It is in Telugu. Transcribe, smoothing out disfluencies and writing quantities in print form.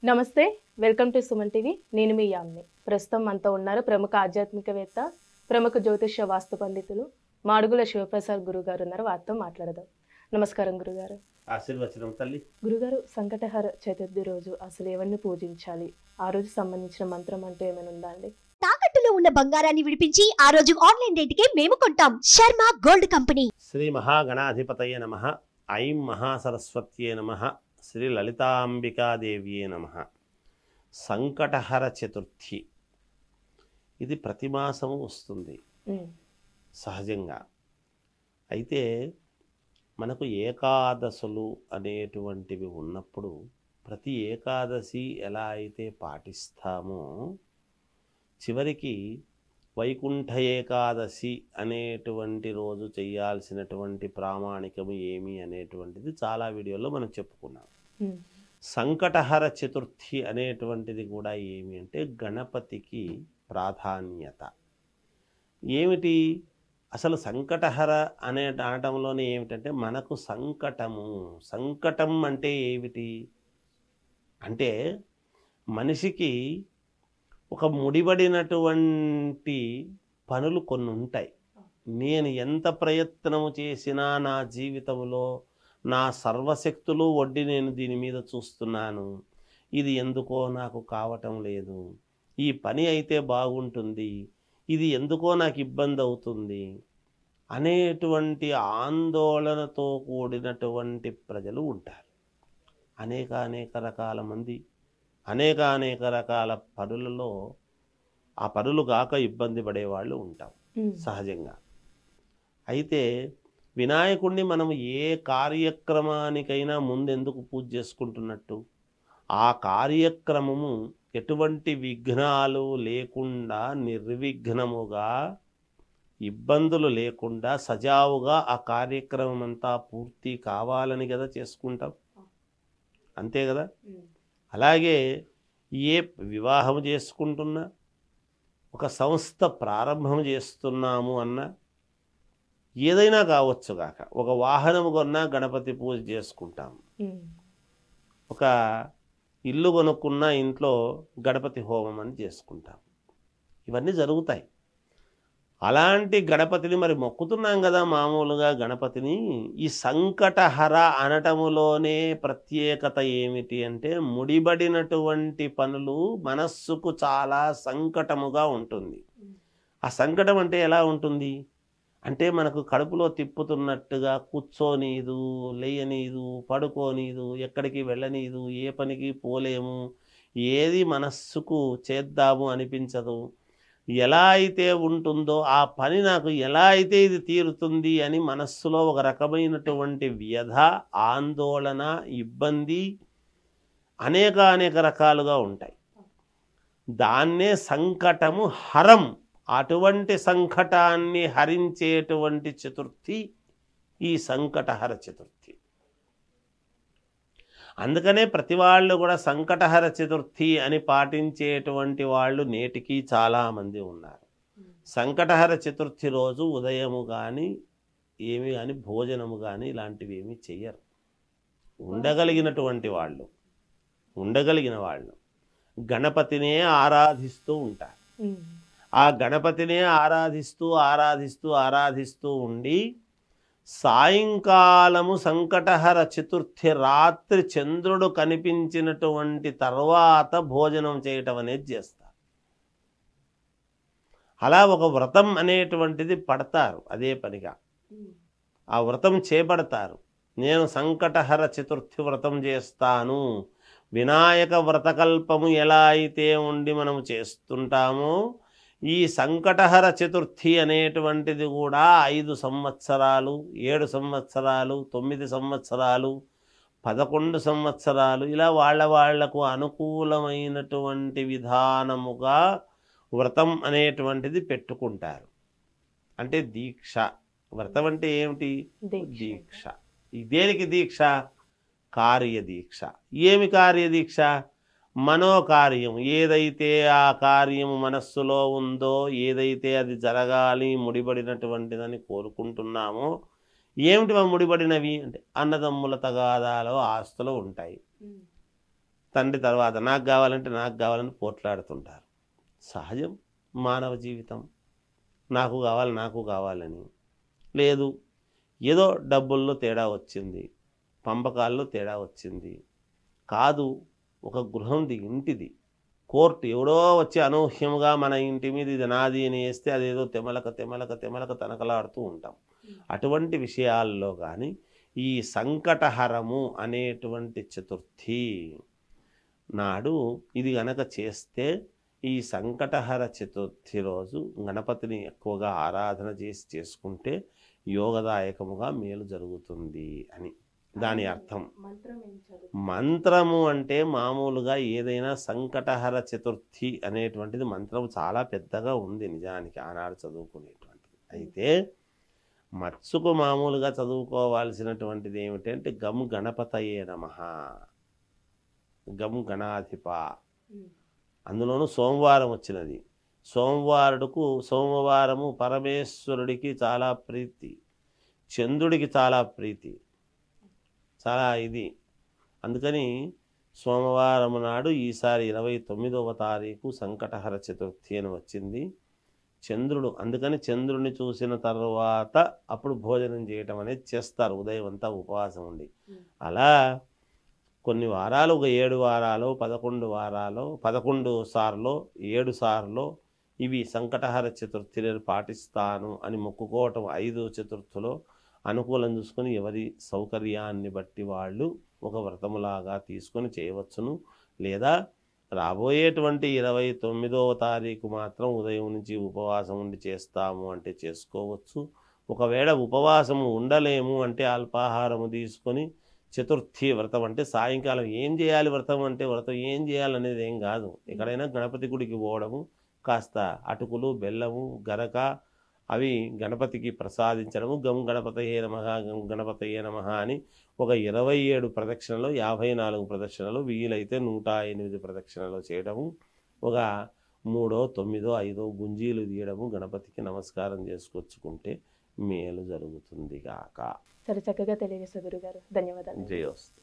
నమస్తే, వెల్కమ్ టు సుమన్ టీవీ. నేను మీ యామ్ని. ప్రస్తుతం మనతో ఉన్నారు ప్రముఖ ఆధ్యాత్మికవేత్త, ప్రముఖ జ్యోతిష్య వాస్తు పండితులు మాడుగుల శివప్రసాద్ గురుగారు ఉన్నారు. వారితో మాట్లాడదాం. నమస్కారం గురుగారు. ఆశీర్వచనం తల్లి. గురుగారు, సంకటహర చతుర్థి రోజు అసలు ఎవరిని పూజించాలి? ఆ రోజు సంబంధించిన మంత్రం అంటే ఏమైనా ఉందా అండి? తాకట్టులో ఉన్న బంగారాన్ని విడిపించి ఆ రోజు ఆన్లైన్ రేటుకే మేము కొంటాం. Sharma gold company. శ్రీ మహాగణాధిపతయే నమః. ఐం మహాసరస్వత్యే నమః. శ్రీ లలితాంబికాదేవ్యే నమః. సంకటహర చతుర్థి ఇది ప్రతి మాసము వస్తుంది సహజంగా. అయితే మనకు ఏకాదశులు అనేటువంటివి ఉన్నప్పుడు ప్రతి ఏకాదశి ఎలా అయితే పాటిస్తామో చివరికి వైకుంఠ ఏకాదశి అనేటువంటి రోజు చేయాల్సినటువంటి ప్రామాణికము ఏమి అనేటువంటిది చాలా వీడియోలో మనం చెప్పుకున్నాం. సంకటహర చతుర్థి అనేటువంటిది కూడా ఏమి అంటే గణపతికి ప్రాధాన్యత. ఏమిటి అసలు సంకటహర అనే అనటంలోనే ఏమిటంటే మనకు సంకటం అంటే ఏమిటి అంటే మనిషికి ఒక ముడిపడినటువంటి పనులు కొన్ని ఉంటాయి. నేను ఎంత ప్రయత్నము చేసినా నా జీవితంలో నా సర్వశక్తులు ఒడ్డి నేను దీని మీద చూస్తున్నాను, ఇది ఎందుకో నాకు కావటం లేదు, ఈ పని అయితే బాగుంటుంది, ఇది ఎందుకో నాకు ఇబ్బంది అవుతుంది అనేటువంటి ఆందోళనతో కూడినటువంటి ప్రజలు ఉంటారు. అనేక రకాల మంది అనేక రకాల పనులలో ఆ పనులు కాక ఇబ్బంది పడేవాళ్ళు ఉంటాం సహజంగా. అయితే వినాయకుడిని మనం ఏ కార్యక్రమానికైనా ముందెందుకు పూజ చేసుకుంటున్నట్టు, ఆ కార్యక్రమము ఎటువంటి విఘ్నాలు లేకుండా నిర్విఘ్నముగా ఇబ్బందులు లేకుండా సజావుగా ఆ కార్యక్రమం అంతా పూర్తి కావాలని కదా చేసుకుంటాం, అంతే కదా. అలాగే ఏ వివాహం చేసుకుంటున్నా, ఒక సంస్థ ప్రారంభం చేస్తున్నాము అన్నా, ఏదైనా కావచ్చు కాక, ఒక వాహనం కొన్నా గణపతి పూజ చేసుకుంటాము, ఒక ఇల్లు కొనుక్కున్నా ఇంట్లో గణపతి హోమం అని చేసుకుంటాం. ఇవన్నీ జరుగుతాయి. అలాంటి గణపతిని మరి మొక్కుతున్నాం కదా మామూలుగా గణపతిని. ఈ సంకటహర అనటములోనే ప్రత్యేకత ఏమిటి అంటే ముడిబడినటువంటి పనులు మనస్సుకు చాలా సంకటముగా ఉంటుంది. ఆ సంకటం అంటే ఎలా ఉంటుంది అంటే మనకు కడుపులో తిప్పుతున్నట్టుగా కూర్చోనీదు, లేయనీదు, పడుకోనీదు, ఎక్కడికి వెళ్ళనీదు, ఏ పనికి పోలేము, ఏది మనస్సుకు చేద్దాము అనిపించదు. ఎలా అయితే ఉంటుందో ఆ పని నాకు ఎలా అయితే ఇది తీరుతుంది అని మనస్సులో ఒక రకమైనటువంటి వ్యధ, ఆందోళన, ఇబ్బంది అనేక రకాలుగా ఉంటాయి. దాన్నే సంకటము హరం. అటువంటి సంకటాన్ని హరించేటువంటి చతుర్థి ఈ సంకటహర చతుర్థి. అందుకనే ప్రతి వాళ్ళు కూడా సంకటహర చతుర్థి అని పాటించేటువంటి వాళ్ళు నేటికి చాలామంది ఉన్నారు. సంకటహర చతుర్థి రోజు ఉదయము కానీ ఏమి కానీ భోజనము కానీ ఇలాంటివి ఏమీ చెయ్యరు. ఉండగలిగిన వాళ్ళు గణపతినే ఆరాధిస్తూ ఉంటారు. ఆ గణపతినే ఆరాధిస్తూ ఉండి సాయంకాలము సంకటహర చతుర్థి రాత్రి చంద్రుడు కనిపించినటువంటి తర్వాత భోజనం చేయటం అనేది చేస్తారు. అలా ఒక వ్రతం అనేటువంటిది పడతారు. అదే పనిగా ఆ వ్రతం చేపడతారు. నేను సంకటహర చతుర్థి వ్రతం చేస్తాను. వినాయక వ్రతకల్పము ఎలా అయితే ఉండి మనము చేస్తుంటామో ఈ సంకటహర చతుర్థి అనేటువంటిది కూడా 5 సంవత్సరాలు, 7 సంవత్సరాలు, 9 సంవత్సరాలు, 11 సంవత్సరాలు ఇలా వాళ్లకు అనుకూలమైనటువంటి విధానముగా వ్రతం అనేటువంటిది పెట్టుకుంటారు. అంటే దీక్ష. వ్రతం అంటే ఏమిటి? దీక్ష. దేనికి దీక్ష? కార్యదీక్ష. ఏమి కార్యదీక్ష? మనోకార్యం. ఏదైతే ఆ కార్యము మనస్సులో ఉందో, ఏదైతే అది జరగాలి ముడిపడినటువంటిదని కోరుకుంటున్నామో, ఏమిటి ముడిపడినవి అంటే అన్నదమ్ముల తగాదాలో ఆస్తులు ఉంటాయి, తండ్రి తర్వాత నాకు కావాలంటే నాకు కావాలని పోట్లాడుతుంటారు. సహజం మానవ జీవితం. నాకు కావాలని లేదు, ఏదో డబ్బుల్లో తేడా వచ్చింది, పంపకాల్లో తేడా వచ్చింది, కాదు ఒక గృహంది, ఇంటిది, కోర్టు ఎవడో వచ్చి అనూహ్యంగా మన ఇంటి మీద ఇది నాది అని వేస్తే అదేదో తెమలక తనకలాడుతూ ఉంటాం. అటువంటి విషయాల్లో కానీ ఈ సంకటహరము అనేటువంటి చతుర్థి నాడు ఇది గనక చేస్తే, ఈ సంకటహర చతుర్థి రోజు గణపతిని ఎక్కువగా ఆరాధన చేసుకుంటే యోగదాయకముగా మేలు జరుగుతుంది అని దాని అర్థం. మంత్రము అంటే మామూలుగా ఏదైనా సంకటహర చతుర్థి అనేటువంటిది మంత్రం చాలా పెద్దగా ఉంది నిజానికి ఆనాడు చదువుకునేటువంటిది. అయితే మత్సుకు మామూలుగా చదువుకోవాల్సినటువంటిది ఏమిటంటే గం గణపతయే నమః, గం గణాధిప. అందులోనూ సోమవారం వచ్చినది. సోమవారము పరమేశ్వరుడికి చాలా ప్రీతి, చంద్రుడికి చాలా ప్రీతి, చాలా ఇది. అందుకని సోమవారం నాడు ఈసారి 29వ తారీఖు సంకటహర చతుర్థి అని వచ్చింది. చంద్రుడు, అందుకని చంద్రుడిని చూసిన తర్వాత అప్పుడు భోజనం చేయటం అనేది చేస్తారు, ఉదయం అంతా ఉపవాసం ఉండి. అలా కొన్ని వారాలు, ఒక 7 వారాలు, 11 వారాలు, 11 సార్లు, 7 సార్లు ఇవి సంకటహర చతుర్థిని పాటిస్తాను అని మొక్కుకోవటం 5 చతుర్థులో అనుకూలం చూసుకొని ఎవరి సౌకర్యాన్ని బట్టి వాళ్ళు ఒక వ్రతములాగా తీసుకొని చేయవచ్చును. లేదా రాబోయేటువంటి 29వ తారీఖు మాత్రం ఉదయం నుంచి ఉపవాసం ఉండి చేస్తాము అంటే చేసుకోవచ్చు. ఒకవేళ ఉపవాసము ఉండలేము అంటే అల్పాహారము తీసుకొని చతుర్థి వ్రతం అంటే సాయంకాలం ఏం చేయాలి, వ్రతం అంటే వ్రతం ఏం చేయాలనేది ఏం కాదు. ఎక్కడైనా గణపతి గుడికి పోవడము, కాస్త అటుకులు, బెల్లము, గరక అవి గణపతికి ప్రసాదించడము, గం గణపతయే నమః, గం గణపతయే నమః అని ఒక 27 ప్రదక్షిణలు, 54 ప్రదక్షిణలు, వీలైతే 108 ప్రదక్షిణలు చేయడము, ఒక 3, 9, 5 గుంజీలు తీయడము, గణపతికి నమస్కారం చేసుకొచ్చుకుంటే మేలు జరుగుతుంది గాక. సరే, చక్కగా తెలియజేశారు గురుగారు. ధన్యవాదాలు. జయోస్తు.